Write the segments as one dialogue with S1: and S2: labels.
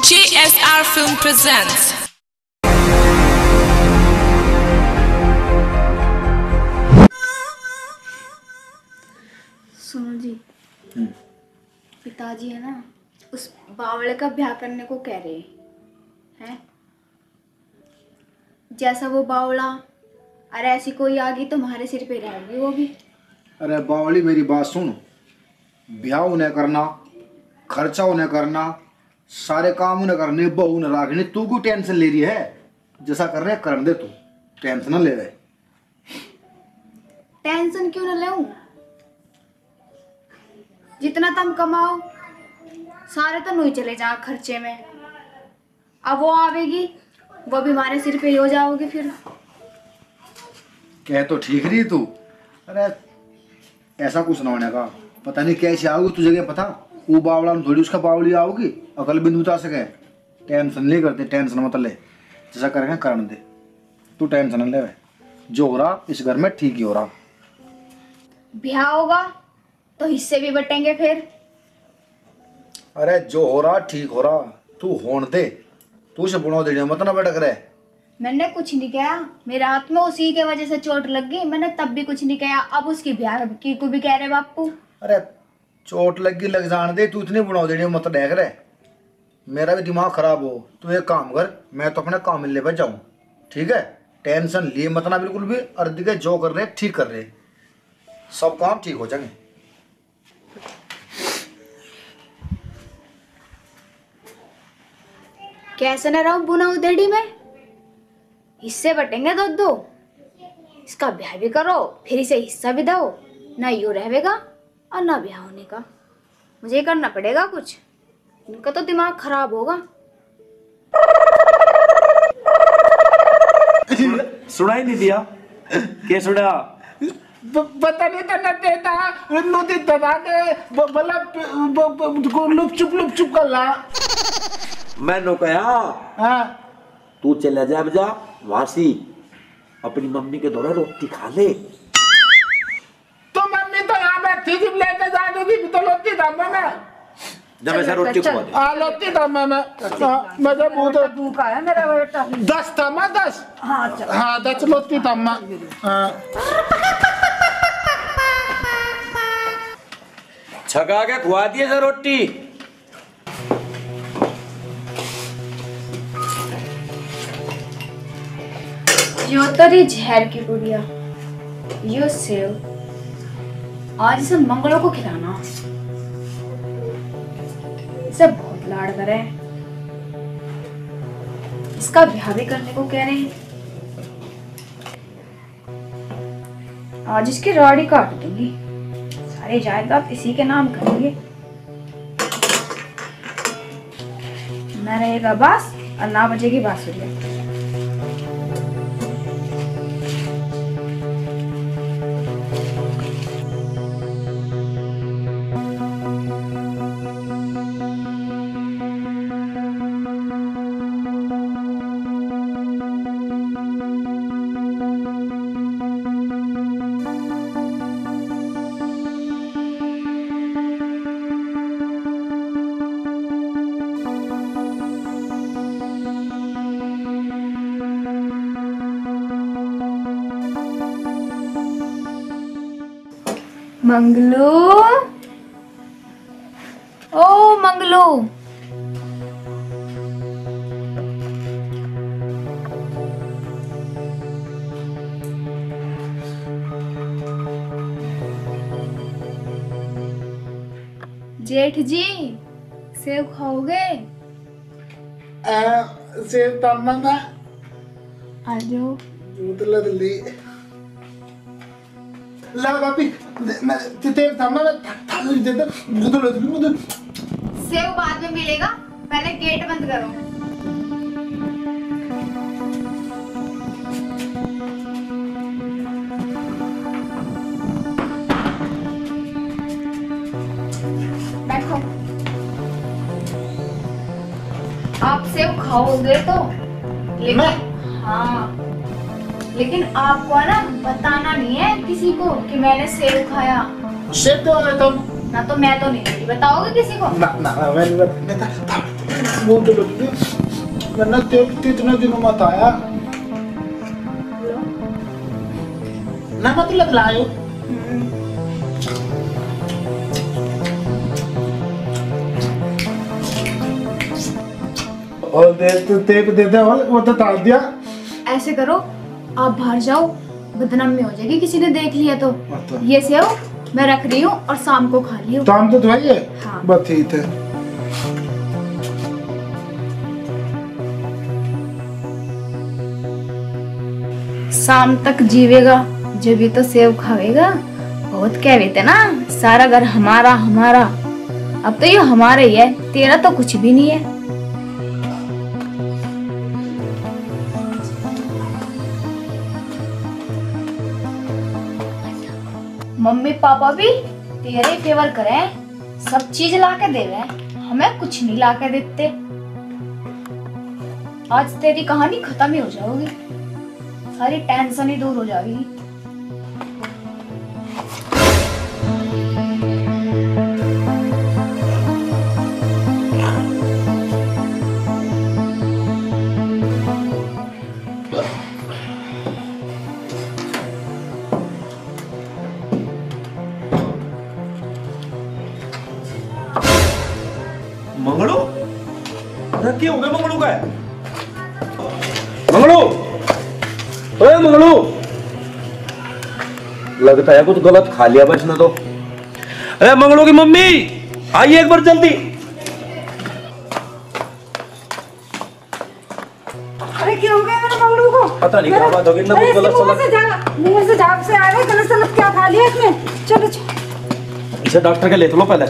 S1: JSR Film presents.
S2: सुनो जी, पिताजी है ना, उस बावले का ब्याह करने को कह रहे हैं। जैसा वो बावला, अरे ऐसी कोई आ गई तो हमारे सिर पे रहेगी वो भी।
S3: अरे बावली मेरी बात सुन, ब्याह उन्हें करना, खर्चा उन्हें करना, सारे काम उन्हें करने, बहू ने रखनी। तू क्यों टेंशन ले रही है? जैसा कर रहे कर दे, तू टेंशन ना ले रहे।
S2: टेंशन क्यों ना लूं? जितना तुम कमाओ सारे तो नहीं चले जा खर्चे में। अब वो आवेगी, वो भी हमारे सिर पे ही हो जाओगे फिर।
S3: कह तो ठीक रही तू। अरे ऐसा कुछ ना होने का, पता नहीं कैसे आओगी तुझे क्या पता। वो बावला में थोड़ी उसका बावली आओगी, अकल बिंदु बता सके। टेंशन नहीं करते, टेंशन मत ले, जैसा करेंगे करने दे, तू टेंशन न ले। जो हो रहा इस घर में ठीक ही हो रहा।
S2: ब्याह होगा तो हिस्से भी बटेंगे फिर।
S3: अरे जो हो रहा ठीक हो रहा, तू होन दे। तू से बुढ़ाओ देने मत ना भटक रहे।
S2: मैंने कुछ नहीं किया, मेरे हाथ में उसी के वजह से चोट लग गई, मैंने तब भी कुछ नहीं किया। अब उसकी ब्याह की को भी कह रहे बापू।
S3: अरे चोट लगी लग जान दे, तू इतनी बुढ़ाओ देने मत देख रहे। मेरा भी दिमाग खराब हो, तू एक काम कर, मैं तो अपने काम में ले बच जाऊँ, ठीक है? टेंशन लिए मत ना बिल्कुल भी। अर्ध के जो कर रहे ठीक कर रहे, सब काम ठीक हो जाएंगे।
S2: कैसे न रहूं बुना उधेड़ी में, हिस्से बटेंगे दो दो। इसका ब्याह भी करो फिर इसे हिस्सा भी दो, ना यूं रहेगा और ना ब्याह होने का। मुझे करना पड़ेगा कुछ, इनका तो दिमाग खराब होगा।
S4: सुनाई नहीं दिया? क्या सुना?
S5: पता नहीं था, न देता नदी दबा के बोला लुप चुप कर ला।
S4: मैंने कहा
S5: हाँ,
S4: तू चला जा बजा वासी, अपनी मम्मी के द्वारा रोटी खा ले।
S5: तो मम्मी तो यहाँ बैठी थी, लेके जा रही थी, तो लोटी था मैं।
S4: जब ऐसा रोटी खवा दे।
S5: हाँ लोटी था मैं जब वो तो
S2: भूखा है मेरा बेटा।
S5: 10 था मैं 10। हाँ 10 लोटी था मैं।
S4: छका के खुआ दिए सर रोटी।
S2: यो तरी जहर की गुड़िया, यो सेव, आज इसे मंगलों को खिलाना। इसे बहुत लाड करे, इसका ब्याह भी करने को कह रहे हैं। आज इसकी राड़ी काट दूंगी, सारी जायदाद इसी के नाम करेंगे। न रहेगा बास और ना बजेगी बांसुरिया। मंगलू, ओ मंगलू, जेठ जी सेब खाओगे?
S5: सेब तम्मा मैं
S2: आ जाओ।
S5: दूध लदली ला बापी, मैं तेरे तम्मा मैं थाली दे दे, दूध लदली मुझे।
S2: सेब बाद में मिलेगा, पहले गेट बंद करो। बैठो। आप सेब खाओगे तो, लेकिन हाँ, लेकिन आपको ना बताना नहीं है किसी को कि मैंने सेब खाया।
S5: सेब तो तुम
S2: ना तो मैं तो नहीं बताओगे किसी को।
S5: ना मैं नहीं बता।
S3: भूख लगती मैंने देखती इतने दिनों मत आया
S5: ना मतलब लायो
S3: और तेप देते वो तो डाल दिया।
S2: ऐसे करो, आप बाहर जाओ, बदनामी हो जाएगी किसी ने देख लिया तो।
S3: अच्छा।
S2: ये सेव मैं रख रही हूँ और शाम को खा लियो।
S3: शाम तो है
S2: हाँ।
S3: बस ठीक है।
S2: शाम तक जीवेगा जब भी तो सेव खावेगा। बहुत कहते थे ना, सारा घर हमारा हमारा। अब तो ये हमारा ही है, तेरा तो कुछ भी नहीं है। मम्मी पापा भी तेरे ही फेवर करें, सब चीज ला के देवे, हमें कुछ नहीं ला के देते। आज तेरी कहानी खत्म ही हो जाएगी, सारी टेंशन ही दूर हो जाएगी।
S4: मंगलू क्या हो गया? मंगलू का है? मंगलू, ओए मंगलू, लगता है कुछ गलत खा लिया बस ने तो। अरे मंगलू की मम्मी आइए एक बार जल्दी।
S6: अरे क्या हो गया मेरे मंगलू को?
S4: पता नहीं क्या बात होगी ना, कुछ गलत सलत
S6: मुंह से झाग से आ रहे, गलत सलत क्या खा लिया इसने? चलो चलो
S4: इसे डॉक्टर के ले चलो पहले।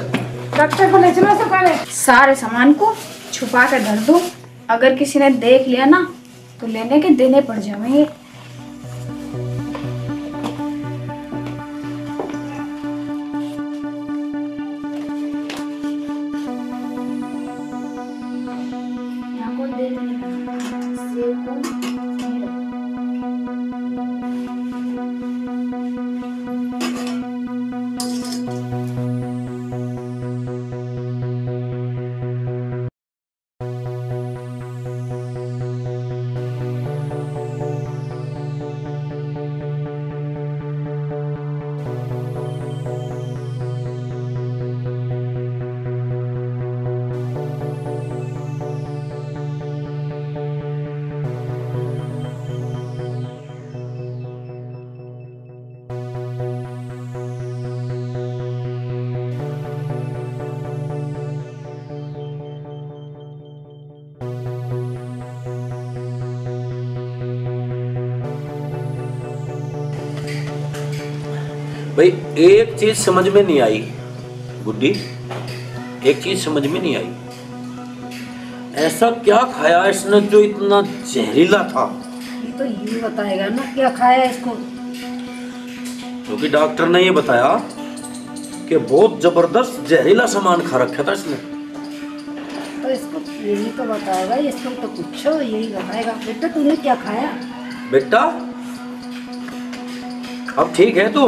S6: डॉक्टर को ले चलो सब पहले।
S2: सारे सामान को छुपा कर धर दो, अगर किसी ने देख लिया ना तो लेने के देने पड़ जाएंगे। यहाँ कोई देख नहीं रहा, सेब को नहीं रखो।
S4: भाई एक चीज समझ में नहीं आई गुड्डी, एक चीज समझ में नहीं आई, ऐसा क्या खाया इसने जो इतना जहरीला था?
S6: ये तो यही बताएगा ना क्या खाया इसको।
S4: क्योंकि डॉक्टर ने ये बताया कि बहुत जबरदस्त जहरीला सामान खा रखा था इसने।
S6: तो इसको यही तो बताएगा, इसको तो पूछो यही बताएगा। बेटा तूने क्या खाया?
S4: बेटा अब ठीक है तू?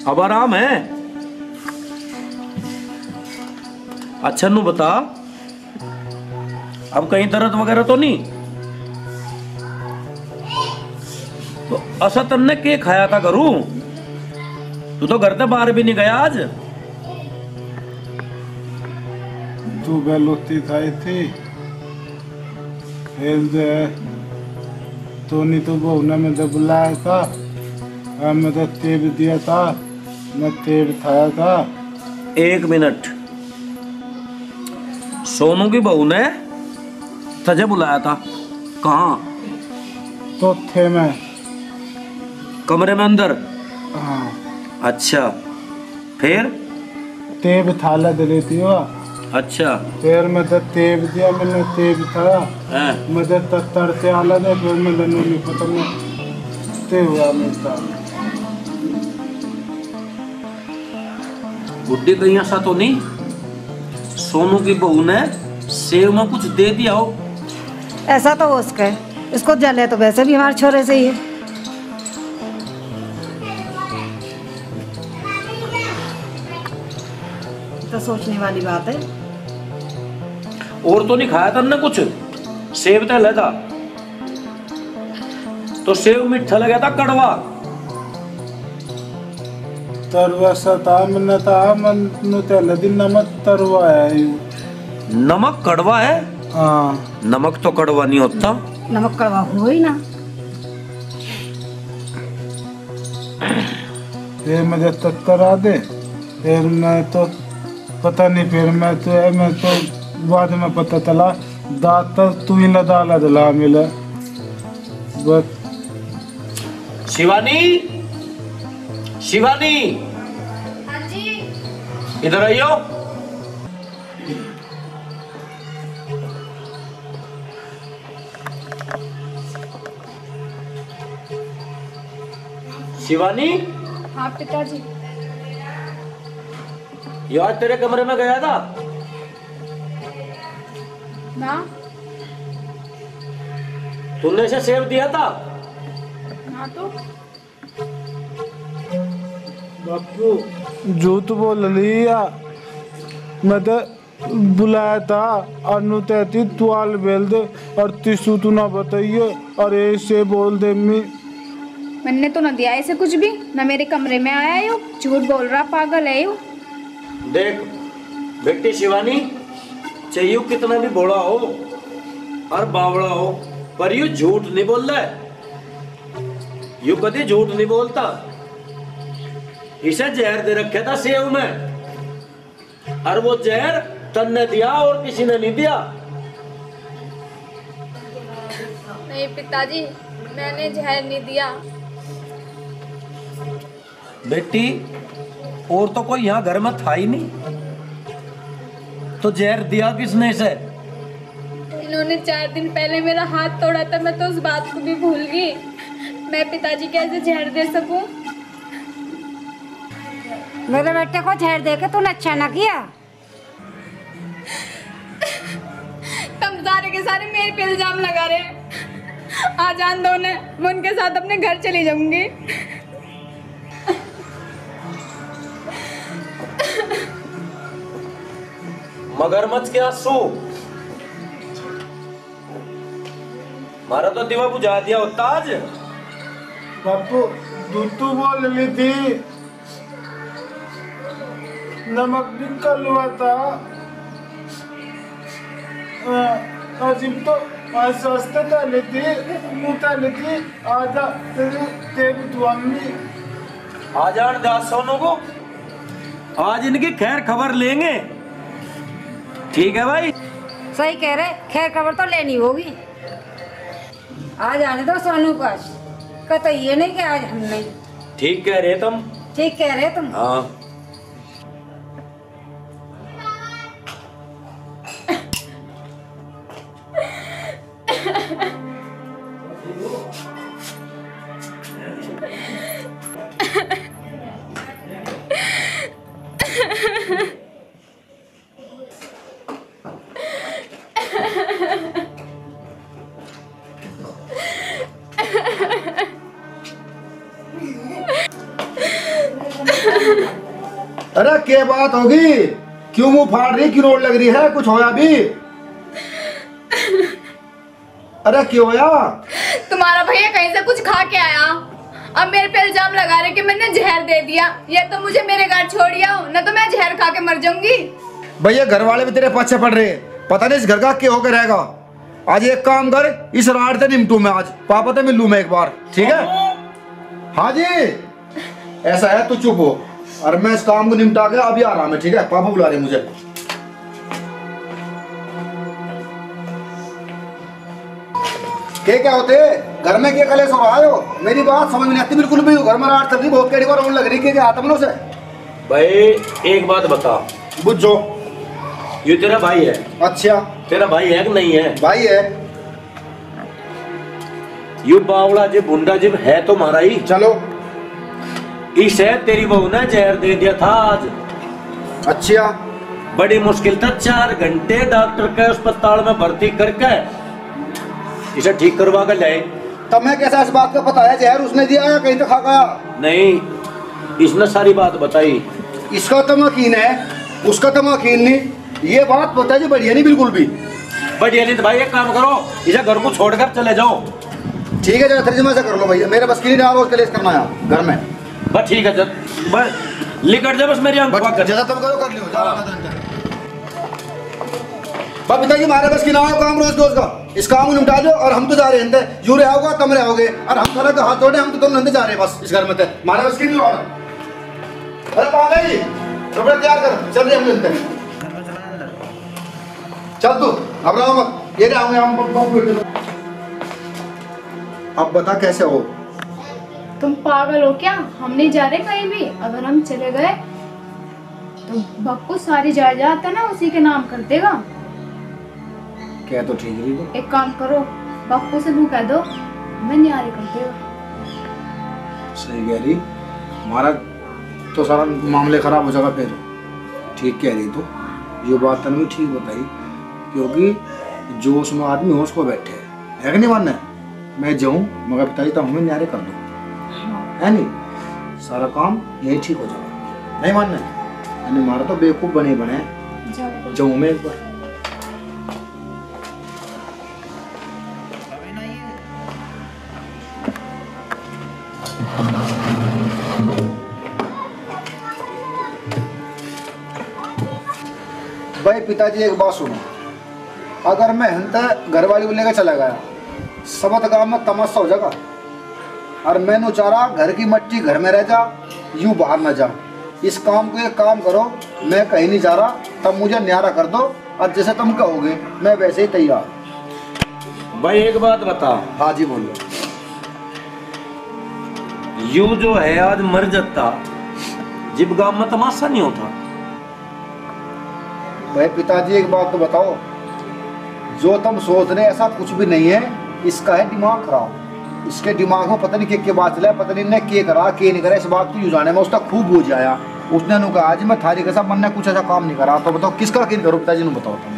S4: अब आराम है? अच्छा नू बता, अब कहीं दर्द वगैरह तो नहीं? तो असा तन्ने के खाया था करूं? तू तो घर से बाहर भी नहीं गया आज।
S7: तू बेलुती खाई थी, तो नहीं तो बहू ने मुझे बुलाया था, मुझे तेल दिया था, मैं तेल खाया था।
S4: एक मिनट, सोनू की बहू ने तुझे बुलाया था? कहाँ?
S7: तो थे मैं
S4: कमरे में अंदर?
S7: हाँ।
S4: अच्छा फिर?
S7: तेब थाला दे रही थी वो।
S4: अच्छा
S7: फिर मुझे तेब दिया, मैंने तेब खाया,
S4: है?
S7: मुझे तड़ते आला दे, फिर मुझे नहीं पता मैं ते हुआ मिलता।
S4: गुड्डी कहीं ऐसा तो नहीं सोनू की बहू ने सेव में कुछ दे दिया हो?
S6: ऐसा तो हो सके, इसको जले तो वैसे भी हमारे छोरे से ही है। तो सोचने वाली बात है।
S4: और तो नहीं खाया था ना कुछ, सेब तो लेता तो सेब मीठा लगा था कड़वा।
S7: तरवा सता मन था मन तेल दिन नमक तरवा है यू।
S4: नमक कड़वा है?
S7: हाँ
S4: नमक तो कड़वा नहीं होता।
S6: नमक कड़वा हो ही ना।
S7: फिर मुझे तत्तरा दे, फिर मैं तो पता नहीं, फिर मैं तो बाद में पता चला दांत तू ही लदा दिला मिला बस।
S4: शिवानी, शिवानी
S2: हाँ जी।
S4: इधर आइयो। शिवानी,
S2: हाँ पिताजी।
S4: यार तेरे कमरे में गया था
S2: ना।
S4: तूने इसे सेब दिया था?
S2: हाँ तो
S7: बापू झूठ बोल लिया, मैं तो बुलाया था अनु तैती तुआल बेल दे और तिसु तू ना बताइए और ऐसे बोल दे
S2: मैंने तो न दिया ऐसे कुछ भी, न मेरे कमरे में आया यो, झूठ बोल रहा पागल है यो।
S4: देख बेटी शिवानी, चाहे यू कितना भी भोला हो और बावड़ा हो, पर यू झूठ नहीं बोल रहा है। यू कभी झूठ नहीं बोलता। इसे जहर दे रखे था सेव में, और वो जहर तन्ने दिया और किसी ने नहीं दिया।
S2: नहीं पिताजी, मैंने जहर नहीं दिया।
S4: बेटी और तो कोई यहाँ घर में था ही नहीं, तो जहर दिया किसने इसे?
S2: इन्होंने 4 दिन पहले मेरा हाथ तोड़ा था, मैं तो उस बात को भी भूल गई। मैं पिताजी कैसे जहर दे सकूं?
S6: मेरे बेटे को जहर देके तूने अच्छा ना किया।
S2: तुम सारे के सारे मेरे पे इल्जाम लगा रहे। आ जान दो ने, मैं उनके साथ अपने घर चली जाऊंगी।
S4: मगरमच्छ के आंसू मारा तो दीवा बुझा दिया होता आज।
S7: बापू तू बोल ली थी नमक भी कल हुआ था, अजीब तो आज सस्ते डाले थी मुँह डाले थी आधा तेरी दुआनी।
S4: आ जान दास सोनू को, आज इनकी खैर खबर लेंगे। ठीक है भाई?
S6: सही कह रहे, खैर खबर तो लेनी होगी। आज आने दो सोनू को, आज का तो ये नहीं कि आज हम नहीं।
S4: ठीक कह रहे तुम।
S6: ठीक कह रहे तुम।
S4: हाँ
S3: अरे क्या बात होगी, क्यों मुंह फाड़ रही, क्यों रोड लग रही है, कुछ होया भी? अरे क्यों होया?
S2: तुम्हारा भैया कहीं से कुछ खा के आया, अब मेरे पे इल्जाम लगा रहे कि मैंने जहर दे दिया। ये तो मुझे मेरे घर छोड़ आओ, न तो मैं जहर खा के मर जाऊंगी।
S3: भैया घर वाले भी तेरे पीछे पड़ रहे, पता नहीं इस घर का क्या होकर रहेगा। आज एक काम कर, इस रात से निपटू मैं, आज पापा से मिल लूं मैं एक बार, ठीक है? हाँ जी ऐसा है, तू चुप हो और मैं इस काम को निपटा के अभी आ रहा मैं, ठीक है? पापा बुला रहे मुझे। क्या होते घर में, क्या कलेश हो रहा है? मेरी बात समझ में नहीं आती बिल्कुल भी। घर में रात चल रही, बहुत कड़ी बार लग रही, क्या आता से?
S4: भाई एक बात बता,
S3: बुझो
S4: ये तेरा भाई है?
S3: अच्छा
S4: तेरा भाई है कि नहीं है?
S3: भाई है।
S4: यू बावड़ा जी बुंडा जी है तुम्हारा ही।
S3: चलो
S4: इसे तेरी बहू ने जहर दे दिया था आज।
S3: अच्छा
S4: बड़ी मुश्किल था 4 घंटे डॉक्टर के अस्पताल में भर्ती करके इसे ठीक करवा कर लाए।
S3: तब मैं कैसा इस बात का पता है जहर उसने दिया या कहीं तो खा गया?
S4: नहीं, इसने सारी बात बताई।
S3: इसका तो यकीन है, उसका तो यकीन नहीं। ये बात पता है जी बढ़िया नहीं बिल्कुल भी।
S4: बढ़िया नहीं तो भाई एक काम करो, इसे घर को छोड़कर चले जाओ।
S3: ठीक है, जरा तर्जुमा से कर लो भैया, मेरे बस की नहीं रहा उसके लिए करना है घर में।
S4: बस ठीक है, बस लिखट जा बस मेरी आंख
S3: जैसा तुम करो कर लियो। बस पिताजी हमारे बस की ना हो काम रोज रोज का, इस काम को निपटा दो और हम तो जा रहे हैं, यू रहे होगा तुम रहोगे और हम थोड़ा हाथ जोड़े, हम तो तुम नंदे जा रहे हैं बस इस घर में थे, हमारे बस की नहीं हो रहा। अरे पागल जी कपड़े तैयार कर, चल रहे हम मिलते हैं। चल तू घबराओ मत, ये रहे हम। अब बता कैसे हो?
S2: तुम पागल हो क्या? हम नहीं जा रहे कहीं भी। अगर हम चले गए तो बप्पू सारी जायदाद है ना उसी के नाम कर देगा।
S3: क्या तो ठीक है तो? एक
S2: काम करो, बप्पू से मुँह कह दो मैं न्यारे कर देगा।
S3: सही कह रही, हमारा तो सारा मामले खराब हो जाएगा फिर। ठीक कह रही तो, ये बात तने ठीक बताई, क्योंकि जो उसमें आदमी होश को बैठे है कि नहीं मानना मैं जाऊं मगर पिताजी तो हमें न्यारे कर दो, है नहीं, सारा काम यही ठीक हो जाएगा। नहीं मानना है, मारा तो बेवकूफ बने बने जाऊं मैं एक बार। भाई पिताजी एक बात सुनो, अगर मैं हंता घर वाली को लेकर चला गया सबत गांव में तमाशा हो जाएगा, और मैंने चारा घर की मट्टी घर में रह जा, यूं बाहर न जा। इस काम को एक काम करो, मैं कहीं नहीं जा रहा, तब मुझे न्यारा कर दो और जैसे तुम कहोगे मैं वैसे ही तैयार।
S4: भाई एक बात बता।
S3: हाँ जी बोलो।
S4: यू जो है आज मर जाता, जब गांव में तमाशा नहीं होता।
S3: भाई पिताजी एक बात तो बताओ, जो तुम सोच रहे ऐसा कुछ भी नहीं है, इसका है दिमाग खराब। इसके दिमाग में पता नहीं क्या बात चला, पता नहीं ने क्या करा क्या नहीं करा, इस बात को जाने में उसका खूब बोझ आया। उसने नु कहा आज मैं थारी के साथ मन ने कुछ ऐसा काम नहीं करा, तो बताओ किसका किन करूँ? पिताजी ने बताओ तुम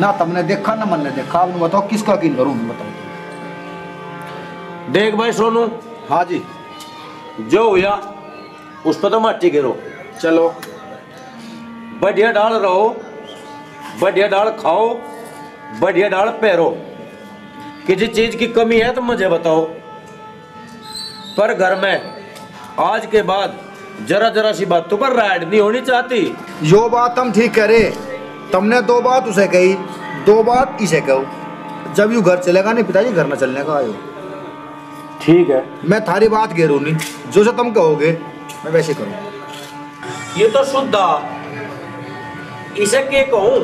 S3: ना, तुमने देखा ना मन ने देखा, अब बताओ किसका किन करूँ? बताओ।
S4: देख भाई सोनू।
S3: हाँ जी।
S4: जो हुआ उस पर तो मट्टी गिरो,
S3: चलो
S4: बढ़िया डाल रहो, बढ़िया डाल खाओ, बढ़िया डाल पैरो। किसी चीज की कमी है तो मुझे बताओ, पर घर में आज के बाद जरा जरा सी बातों पर राइड नहीं होनी चाहती।
S3: यो बात तुम ठीक कह रहे, तुमने दो बात उसे कही, दो बात इसे कहो। जब यू घर चलेगा नहीं पिताजी, घर में चलने का आयो।
S4: ठीक है,
S3: मैं थारी बात घेरू नहीं, जो से तुम कहोगे मैं वैसे करूँ।
S4: ये तो शुद्धा, इसे क्या कहूँ?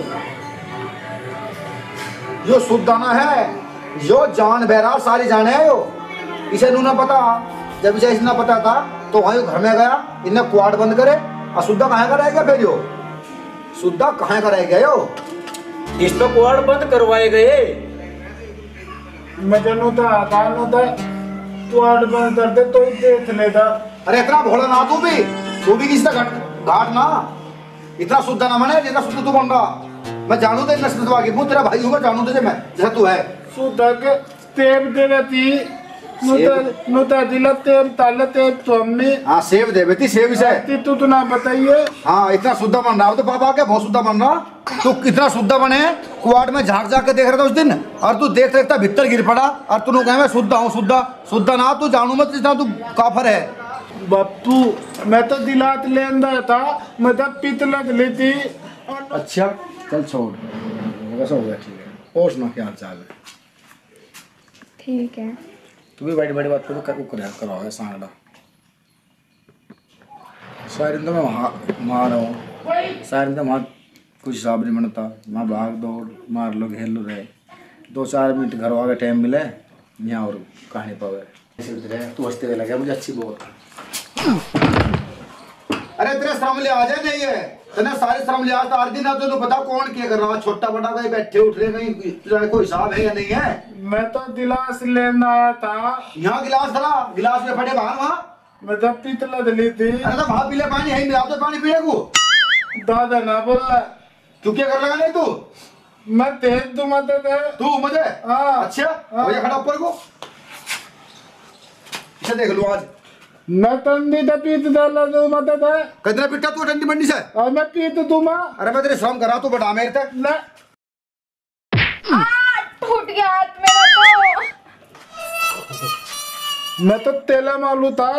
S3: यो शुद्धाना है, यो जान बहरा सारी जाने है यो। इसे नू ना पता, जब इसे ना पता था तो वहीं घर में गया, इन्हें क्वार्ट बंद करे, और शुद्धा कहाँ का रह गया फिर यो? शुद्धा कहाँ का रह गया यो?
S4: इस तो क्वार्ट बंद करवाए गए।
S7: मजा था क्वार्ट बंद कर दे तो देख लेता।
S3: अरे इतना भोला ना तू भी किसी का घाट ना, इतना शुद्धा ना माने जितना शुद्ध तू बन रहा। मैं जानू दे नस्ल की, तेरा भाई हूँ, मैं जानू तुझे, मैं जैसा तू है।
S7: शुद्धा के तेब दे रहती नुता दिला तेब ताले तेब तो हमने।
S3: हाँ सेब दे बेटी, सेब इसे
S7: तू तो ना बताइए।
S3: हाँ इतना शुद्धा बन रहा हो तो पापा क्या बहुत शुद्धा बन रहा, तू इतना शुद्धा बने क्वार्ट में झाँक झाँक के देख रहा था उस दिन, और तू देख देखता भीतर गिर पड़ा, और तू कहे मैं शुद्धा हूँ, शुद्धा ना, तू जानू मत जितना तू काफर है।
S7: बापू मैं तो दिलात लेंदा था, मैं तो पित लग लेती।
S3: अच्छा चल छोड़, कैसा हो गया? ठीक है, और सुना क्या हाल चाल है?
S2: ठीक है।
S3: तू भी बड़ी बड़ी बात कराओ है सांगड़ा सारे दिन तो मैं वहाँ रहा हूँ, सारे दिन तो वहाँ कुछ हिसाब नहीं बनता, वहाँ भाग दौड़ मार लो घेर लो रहे, 2-4 मिनट घर वाले टाइम मिले यहाँ और कहानी पावे। तू हंसते हुए लगे मुझे अच्छी बहुत। अरे तेरे सामने आ जाए नहीं है, तेने सारे सामने आज तो 8 दिन अब तो बता कौन क्या कर रहा है, छोटा बड़ा कहीं बैठे उठ रहे, कहीं कोई हिसाब है या नहीं है?
S7: मैं तो गिलास लेना आया था।
S3: यहाँ गिलास धरा, गिलास में फटे बाहर वहाँ।
S7: मैं तो पीतला दली थी।
S3: अरे तो वहाँ पीले पानी है, मिला तो पानी पीने को।
S7: दादा ना बोल रहा,
S3: तू क्या कर लगा नहीं तू?
S7: मैं तेज तू मत दे
S3: तू मुझे?
S7: हाँ।
S3: अच्छा हो जा खड़ा ऊपर को, इसे देख लो आज।
S7: मैं ठंडी तो पीत डाला तू मत दे।
S3: कितना पिट्टा तू ठंडी मंडी से?
S7: और मैं पीत दूँ माँ।
S3: अरे मैं तेरे श्रम करा तू बड़ा मेरे तक।
S2: टूट गया हाथ मेरा
S7: मैं तो तेला मालू था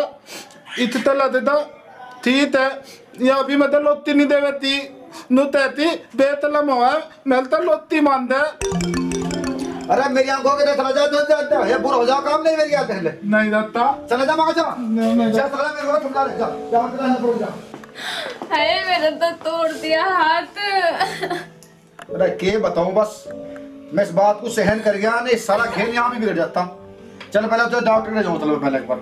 S7: इत तला देता ठीक है या अभी मतलब लोती नहीं देवे ती नु तेती बेतला मोआ मैं तो लोती मान दे।
S3: अरे मेरी आंखों के देख जा तो ये बुरा हो जा काम नहीं मेरी याद पहले
S7: नहीं दत्ता
S3: चला जा मगा जा
S7: नहीं
S3: जा चला मेरे को ठुका ले जा जा अंदर ना पड़ जा।
S2: अरे मेरा तो तोड़ दिया हाथ।
S3: अरे के बताऊं बस मैं इस बात को सहन कर गया नहीं सारा खेल यहाँ भी बिगड़ जाता। चल पहले तो डॉक्टर ने जाऊँ चलो पहले एक बार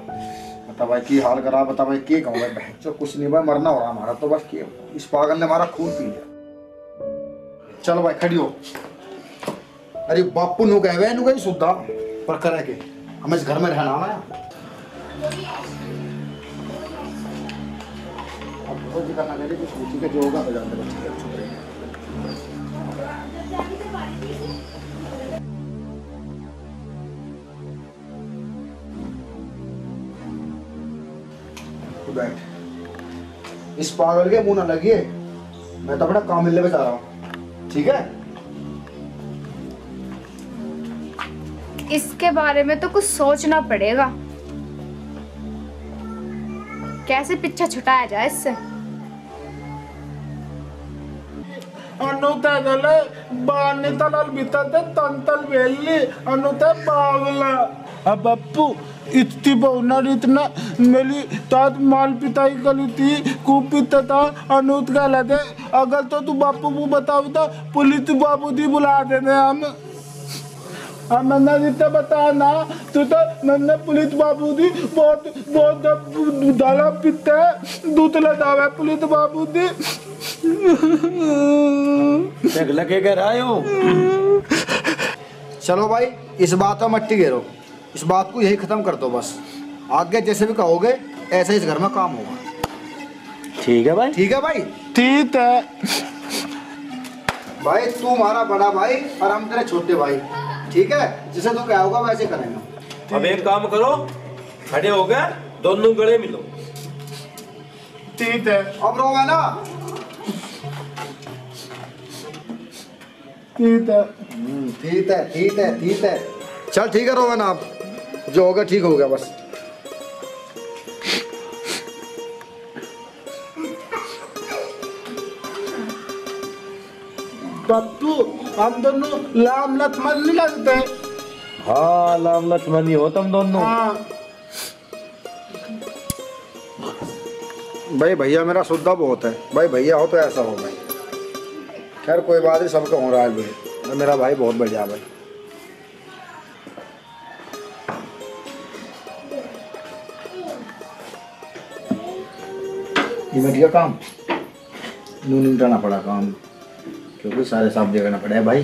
S3: बता भाई की हाल करा बता भाई के कहूँ भाई बहन कुछ नहीं भाई मरना हो रहा हमारा तो बस के इस पागल ने हमारा खून पी लिया। चलो भाई खड़ी हो। अरे बापू नु कहे नु कहीं सुधा पर करे के हमें इस घर में रहना है अब रोज करना करे कि सोची के जो होगा हो जाता है चुप रहे। बैठ इस पागल के मुंह ना लगिए मैं तो अपना काम मिलने में जा रहा हूँ ठीक है।
S2: इसके बारे में तो कुछ सोचना पड़ेगा कैसे पीछा छुटाया जाए इससे।
S7: अनुता गले बाने तलल बितते तंतल बेली अनुता पागला अब बप्पू इतनी बहुनर इतना मेरी तात माल पिताई गली थी कुपित था अनुत का लगे अगर तो तू बापू को बताओ तो पुलिस बाबू दी बुला देने हम मैंने जितना बताया ना तू तो मैंने पुलिस बाबू दी बहुत बहुत दाला पीते दूध लगा पुलिस बाबू दी
S4: लगे कह रहा हो।
S3: चलो भाई इस बात पर मट्टी घेरो इस बात को यही खत्म कर दो बस आगे जैसे भी कहोगे ऐसे इस घर में काम होगा।
S4: ठीक है भाई
S3: ठीक है भाई
S7: ठीक है
S3: भाई तू हमारा बड़ा भाई और हम तेरे छोटे भाई ठीक है जिसे तू क्या होगा वैसे करेंगे।
S4: अब एक काम करो खड़े हो गए दोनों गले मिलो।
S7: ठीक है
S3: अब रो है ना
S7: ठीक है
S3: ठीक है ठीक है ठीक है चल ठीक है रोहन आप जो होगा ठीक हो गया बस।
S7: पप्पू हम दोनों लाम लक्ष्मण नहीं लगते।
S4: हाँ लाम लक्ष्मण हो तुम दोनों।
S7: हाँ
S3: भाई भैया मेरा सुद्धा बहुत है भाई भैया हो तो ऐसा हो भाई। खैर कोई बात नहीं सबका हो रहा है भाई मेरा भाई बहुत बढ़िया भाई। ये काम नून निपटाना पड़ा काम क्योंकि सारे साफ देखना पड़ा है भाई।